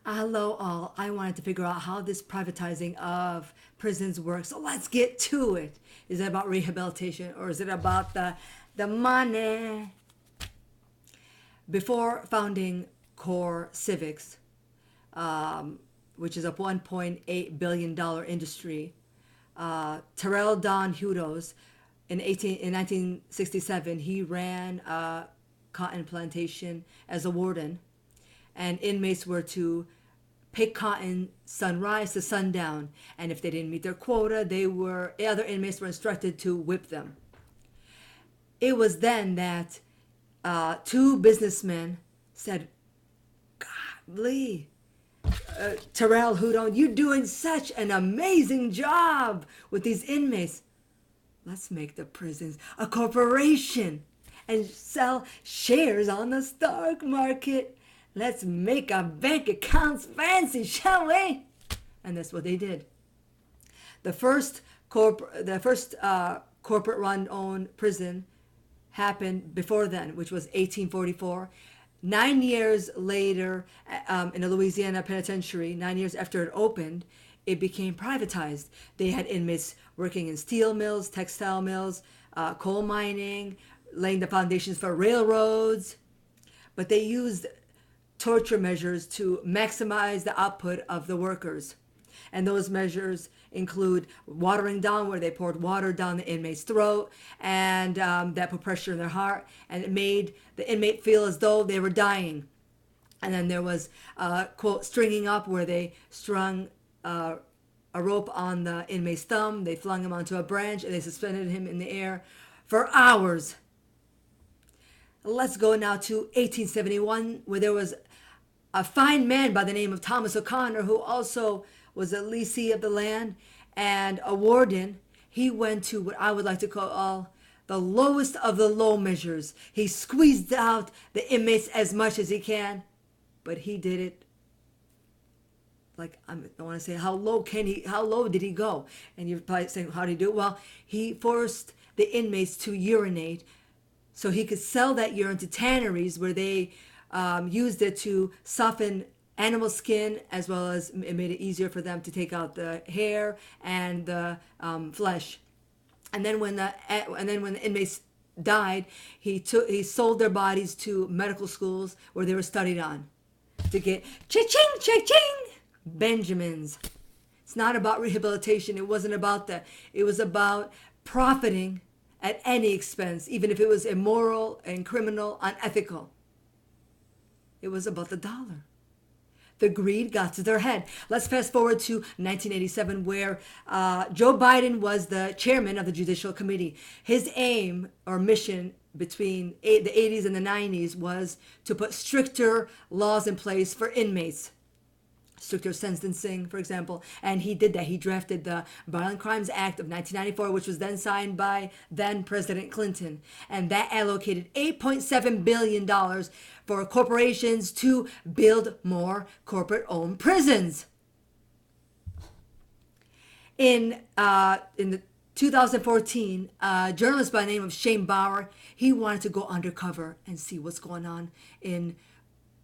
Hello, all. I wanted to figure out how this privatizing of prisons works. So let's get to it. Is it about rehabilitation or is it about the money? Before founding Core Civics, which is a $1.8 billion industry, Terrell Don Hudos in 1967, he ran a cotton plantation as a warden, and inmates were to pick cotton sunrise to sundown, and if they didn't meet their quota, other inmates were instructed to whip them. It was then that two businessmen said, "Golly, Terrell Houdon, you're doing such an amazing job with these inmates. Let's make the prisons a corporation and sell shares on the stock market. Let's make our bank accounts fancy, shall we?" And that's what they did. The first corporate run owned prison happened before then, which was 1844. 9 years later, in a Louisiana penitentiary, 9 years after it opened, it became privatized. They had inmates working in steel mills, textile mills, coal mining, laying the foundations for railroads. But they used torture measures to maximize the output of the workers. And those measures include watering down, where they poured water down the inmate's throat, and that put pressure in their heart, and it made the inmate feel as though they were dying. And then there was, quote, stringing up, where they strung a rope on the inmate's thumb, they flung him onto a branch, and they suspended him in the air for hours. Let's go now to 1871, where there was a fine man by the name of Thomas O'Connor, who also was a leasee of the land and a warden. He went to what I would like to call the lowest of the low measures. He squeezed out the inmates as much as he can, but he did it like, I want to say, how low did he go? And you're probably saying, how did he do it? Well, he forced the inmates to urinate so he could sell that urine to tanneries, where they used it to soften animal skin, as well as it made it easier for them to take out the hair and the flesh. And then when the inmates died, he sold their bodies to medical schools where they were studied on to get cha-ching, cha-ching, Benjamins. It's not about rehabilitation. It wasn't about that. It was about profiting at any expense, even if it was immoral and criminal, unethical. It was about the dollar. The greed got to their head. Let's fast forward to 1987, where Joe Biden was the chairman of the Judicial Committee. His aim or mission between the 80s and the 90s was to put stricter laws in place for inmates. Stricter sentencing, for example, and he did that. He drafted the Violent Crimes Act of 1994, which was then signed by then President Clinton, and that allocated $8.7 billion for corporations to build more corporate-owned prisons. In the 2014, a journalist by the name of Shane Bauer, he wanted to go undercover and see what's going on in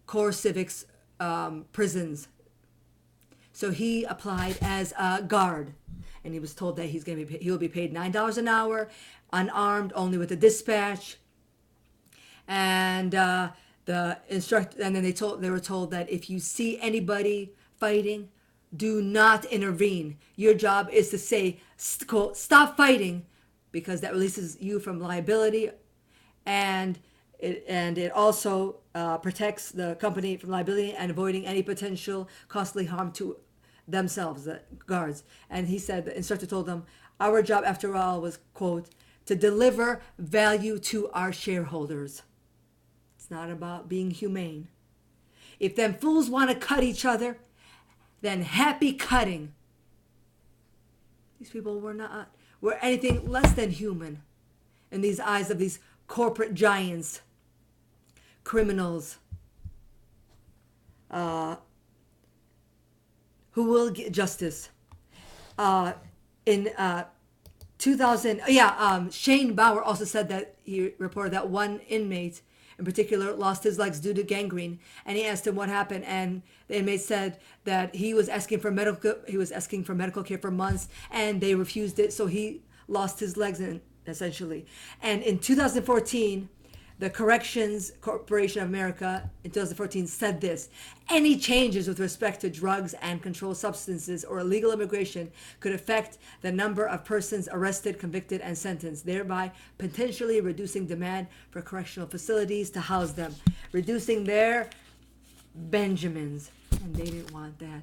Core Civics prisons. So he applied as a guard, and he was told that he will be paid $9 an hour, unarmed, only with a dispatch. And and then they were told that if you see anybody fighting, do not intervene. Your job is to say, quote, "Stop fighting," because that releases you from liability, and it also protects the company from liability and avoiding any potential costly harm to themselves, the guards. And he said, the instructor told them, "Our job, after all, was, quote, to deliver value to our shareholders." It's not about being humane. If them fools want to cut each other, then happy cutting. These people were anything less than human in these eyes of these corporate giants, criminals, who will get justice. In 2000, Shane Bauer also said that he reported that one inmate in particular, lost his legs due to gangrene. And he asked him what happened, and the inmate said that he was asking for medical care for months, and they refused it, so he lost his legs, essentially. And in 2014, the Corrections Corporation of America in 2014 said this: any changes with respect to drugs and controlled substances or illegal immigration could affect the number of persons arrested, convicted, and sentenced, thereby potentially reducing demand for correctional facilities to house them, reducing their Benjamins. And they didn't want that.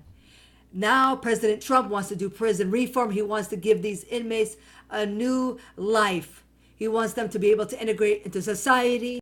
Now President Trump wants to do prison reform. He wants to give these inmates a new life. He wants them to be able to integrate into society.